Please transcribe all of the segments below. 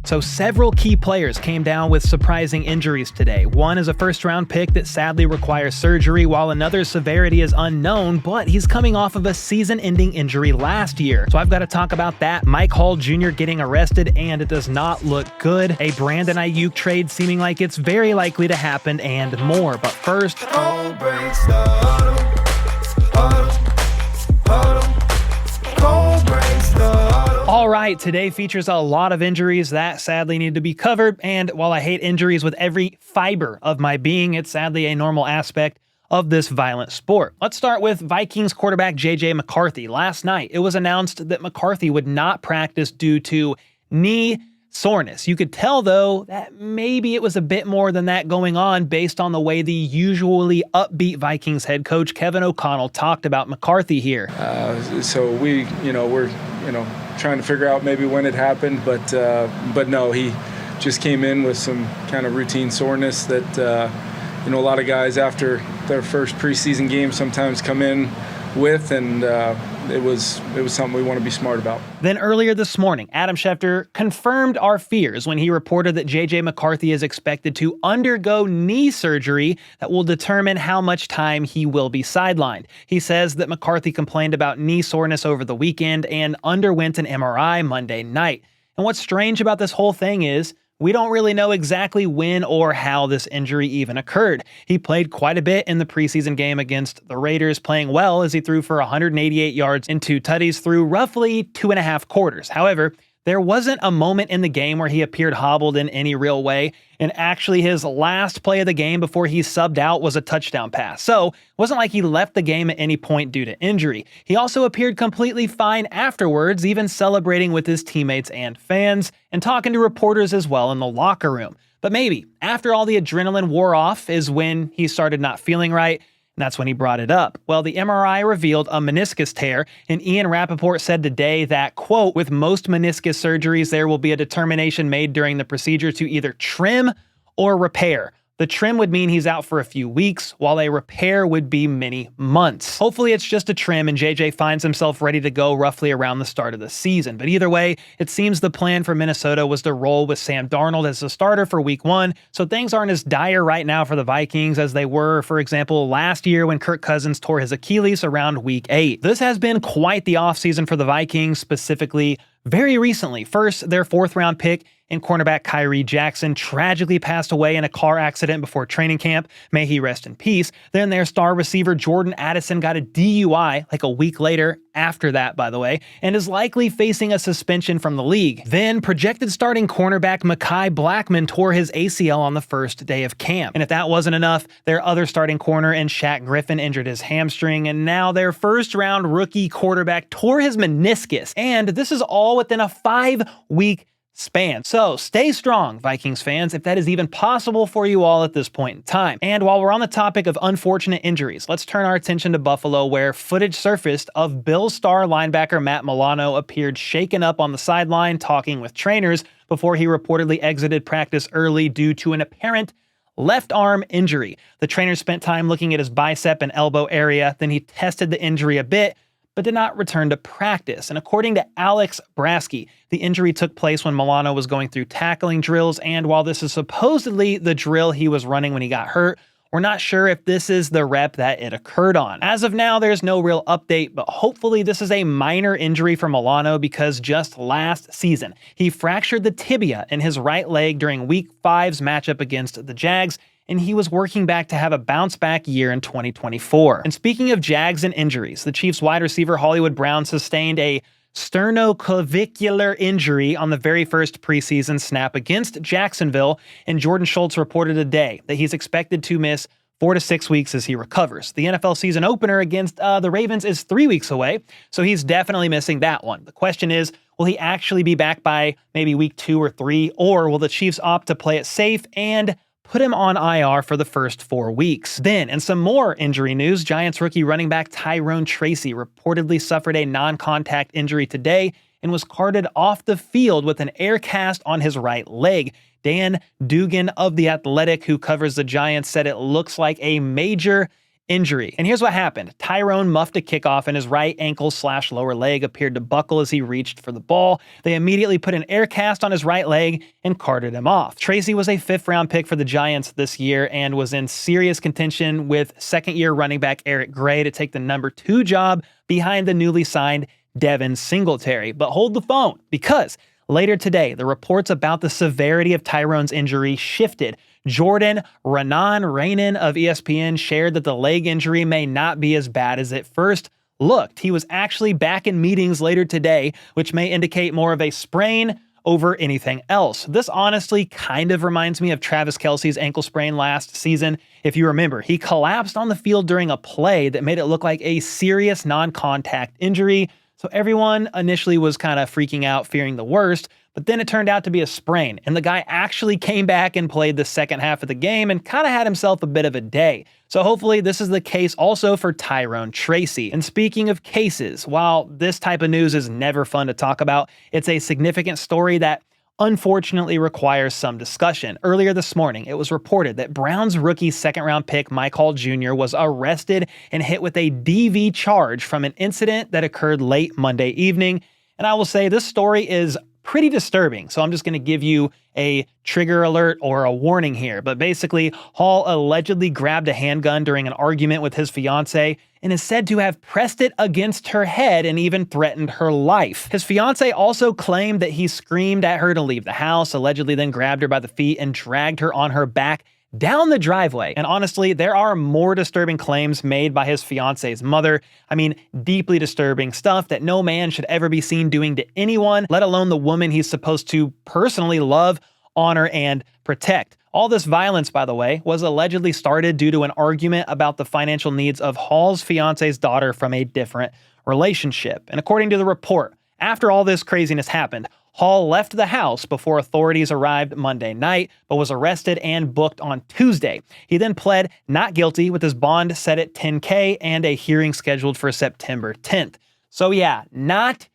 So several key players came down with surprising injuries today. One is a first-round pick that sadly requires surgery, while another's severity is unknown, but he's coming off of a season-ending injury last year. So I've got to talk about that. Mike Hall Jr. getting arrested, and it does not look good. A Brandon Aiyuk trade seeming like it's very likely to happen, and more. But first, all right, today features a lot of injuries that sadly need to be covered, and while I hate injuries with every fiber of my being, it's sadly a normal aspect of this violent sport. Let's start with Vikings quarterback J.J. McCarthy. Last night, it was announced that McCarthy would not practice due to knee soreness. You could tell, though, that maybe it was a bit more than that going on based on the way the usually upbeat Vikings head coach Kevin O'Connell talked about McCarthy here. So we're trying to figure out maybe when it happened, but no, he just came in with some kind of routine soreness that a lot of guys after their first preseason game sometimes come in with, and it was something we want to be smart about. Then earlier this morning, Adam Schefter confirmed our fears when he reported that J.J. McCarthy is expected to undergo knee surgery that will determine how much time he will be sidelined. He says that McCarthy complained about knee soreness over the weekend and underwent an MRI Monday night. And what's strange about this whole thing is we don't really know exactly when or how this injury even occurred. He played quite a bit in the preseason game against the Raiders, playing well as he threw for 188 yards and 2 tutties through roughly 2.5 quarters. However, there wasn't a moment in the game where he appeared hobbled in any real way, and actually his last play of the game before he subbed out was a touchdown pass. So it wasn't like he left the game at any point due to injury. He also appeared completely fine afterwards, even celebrating with his teammates and fans, and talking to reporters as well in the locker room. But maybe after all the adrenaline wore off is when he started not feeling right. And that's when he brought it up. Well, the MRI revealed a meniscus tear, and Ian Rappaport said today that, quote, with most meniscus surgeries, there will be a determination made during the procedure to either trim or repair. The trim would mean he's out for a few weeks, while a repair would be many months. Hopefully it's just a trim and JJ finds himself ready to go roughly around the start of the season. But either way, it seems the plan for Minnesota was to roll with Sam Darnold as the starter for week 1, so things aren't as dire right now for the Vikings as they were, for example, last year when Kirk Cousins tore his Achilles around week 8. This has been quite the offseason for the Vikings, specifically very recently. First, their 4th-round pick and cornerback Kyrie Jackson tragically passed away in a car accident before training camp. May he rest in peace. Then their star receiver Jordan Addison got a DUI like a week later, after that, by the way, and is likely facing a suspension from the league. Then projected starting cornerback Mekhi Blackman tore his ACL on the first day of camp. And if that wasn't enough, their other starting corner and Shaq Griffin injured his hamstring, and now their first-round rookie quarterback tore his meniscus. And this is all within a 5-week span. So stay strong, Vikings fans, if that is even possible for you all at this point in time. And while we're on the topic of unfortunate injuries, let's turn our attention to Buffalo, where footage surfaced of Bills star linebacker Matt Milano appeared shaken up on the sideline talking with trainers before he reportedly exited practice early due to an apparent left arm injury. The trainer spent time looking at his bicep and elbow area, then he tested the injury a bit, but did not return to practice. And according to Alex Brasky, the injury took place when Milano was going through tackling drills, and while this is supposedly the drill he was running when he got hurt, we're not sure if this is the rep that it occurred on. As of now, there's no real update, but hopefully this is a minor injury for Milano, because just last season, he fractured the tibia in his right leg during Week 5's matchup against the Jags, and he was working back to have a bounce-back year in 2024. And speaking of Jags and injuries, the Chiefs wide receiver Hollywood Brown sustained a sternoclavicular injury on the very first preseason snap against Jacksonville, and Jordan Schultz reported today that he's expected to miss 4 to 6 weeks as he recovers. The NFL season opener against the Ravens is 3 weeks away, so he's definitely missing that one. The question is, will he actually be back by maybe week 2 or 3, or will the Chiefs opt to play it safe and put him on IR for the first 4 weeks? Then, in some more injury news, Giants rookie running back Tyrone Tracy reportedly suffered a non-contact injury today and was carted off the field with an air cast on his right leg. Dan Dugan of The Athletic, who covers the Giants, said it looks like a major injury. And here's what happened. Tyrone muffed a kickoff and his right ankle/lower leg appeared to buckle as he reached for the ball. They immediately put an air cast on his right leg and carted him off. Tracy was a 5th-round pick for the Giants this year and was in serious contention with second-year running back Eric Gray to take the number 2 job behind the newly signed Devin Singletary. But hold the phone, because later today, the reports about the severity of Tyrone's injury shifted. Jordan Raanan of ESPN shared that the leg injury may not be as bad as it first looked. He was actually back in meetings later today, which may indicate more of a sprain over anything else. This honestly kind of reminds me of Travis Kelce's ankle sprain last season. If you remember, he collapsed on the field during a play that made it look like a serious non-contact injury. So everyone initially was kind of freaking out, fearing the worst, but then it turned out to be a sprain, and the guy actually came back and played the second half of the game and kind of had himself a bit of a day. So hopefully this is the case also for Tyrone Tracy. And speaking of cases, while this type of news is never fun to talk about, it's a significant story that unfortunately requires some discussion. Earlier this morning, it was reported that Browns rookie second-round pick Mike Hall Jr. was arrested and hit with a DV charge from an incident that occurred late Monday evening. And I will say this story is pretty disturbing, so I'm just going to give you a trigger alert or a warning here. But basically, Hall allegedly grabbed a handgun during an argument with his fiancée and is said to have pressed it against her head and even threatened her life. His fiancée also claimed that he screamed at her to leave the house, allegedly then grabbed her by the feet and dragged her on her back down the driveway. And honestly, there are more disturbing claims made by his fiance's mother. I mean, deeply disturbing stuff that no man should ever be seen doing to anyone, let alone the woman he's supposed to personally love, honor, and protect. All this violence, by the way, was allegedly started due to an argument about the financial needs of Hall's fiance's daughter from a different relationship. And according to the report, after all this craziness happened, Hall left the house before authorities arrived Monday night, but was arrested and booked on Tuesday. He then pled not guilty with his bond set at $10,000 and a hearing scheduled for September 10th. So yeah, not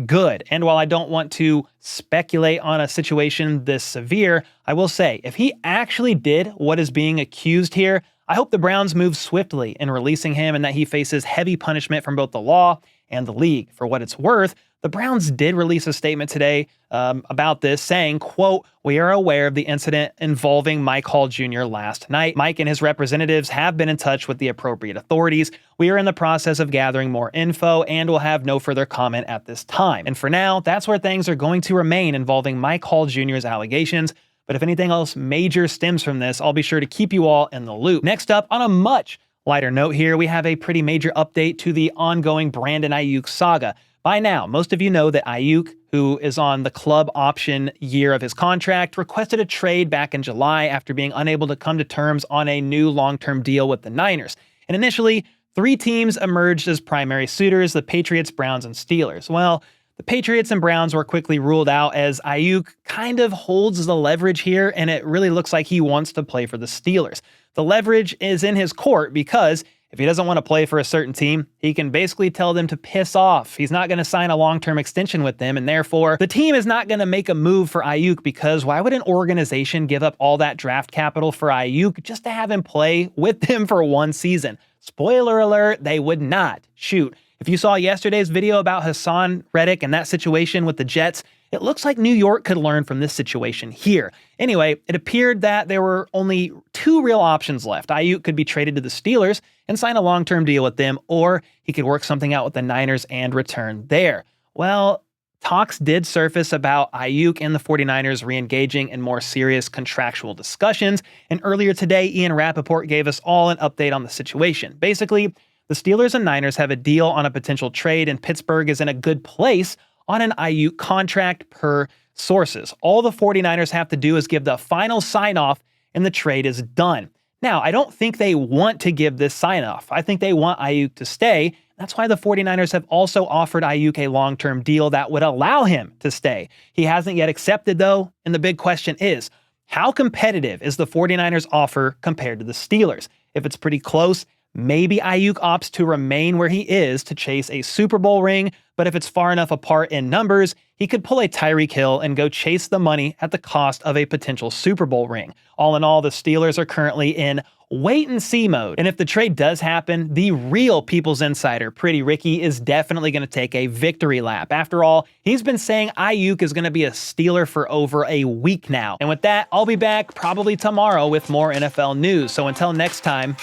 good. And while I don't want to speculate on a situation this severe, I will say, if he actually did what is being accused here, I hope the Browns move swiftly in releasing him and that he faces heavy punishment from both the law and the league. For what it's worth, the Browns did release a statement today about this, saying, quote, "We are aware of the incident involving Mike Hall Jr. last night. Mike and his representatives have been in touch with the appropriate authorities. We are in the process of gathering more info and will have no further comment at this time. And for now, that's where things are going to remain involving Mike Hall Jr.'s allegations. But if anything else major stems from this, I'll be sure to keep you all in the loop." Next up, on a much lighter note here, we have a pretty major update to the ongoing Brandon Aiyuk saga. By now, most of you know that Aiyuk, who is on the club option year of his contract, requested a trade back in July after being unable to come to terms on a new long-term deal with the Niners. And initially, 3 teams emerged as primary suitors: the Patriots, Browns, and Steelers. Well, the Patriots and Browns were quickly ruled out as Aiyuk kind of holds the leverage here, and it really looks like he wants to play for the Steelers. The leverage is in his court because if he doesn't want to play for a certain team, he can basically tell them to piss off. He's not going to sign a long-term extension with them, and therefore, the team is not going to make a move for Aiyuk, because why would an organization give up all that draft capital for Aiyuk just to have him play with them for one season? Spoiler alert, they would not. Shoot. If you saw yesterday's video about Hassan Reddick and that situation with the Jets, it looks like New York could learn from this situation here. Anyway, it appeared that there were only 2 real options left. Aiyuk could be traded to the Steelers and sign a long-term deal with them, or he could work something out with the Niners and return there. Well, talks did surface about Aiyuk and the 49ers re-engaging in more serious contractual discussions, and earlier today, Ian Rappaport gave us all an update on the situation. Basically, the Steelers and Niners have a deal on a potential trade, and Pittsburgh is in a good place on an Aiyuk contract per sources. All the 49ers have to do is give the final sign-off, and the trade is done. Now, I don't think they want to give this sign-off. I think they want Aiyuk to stay. That's why the 49ers have also offered Aiyuk a long-term deal that would allow him to stay. He hasn't yet accepted, though, and the big question is, how competitive is the 49ers offer compared to the Steelers? If it's pretty close, maybe Aiyuk opts to remain where he is to chase a Super Bowl ring, but if it's far enough apart in numbers, he could pull a Tyreek Hill and go chase the money at the cost of a potential Super Bowl ring. All in all, the Steelers are currently in wait-and-see mode. And if the trade does happen, the real People's Insider, Pretty Ricky, is definitely going to take a victory lap. After all, he's been saying Aiyuk is going to be a Steeler for over a week now. And with that, I'll be back probably tomorrow with more NFL news. So until next time,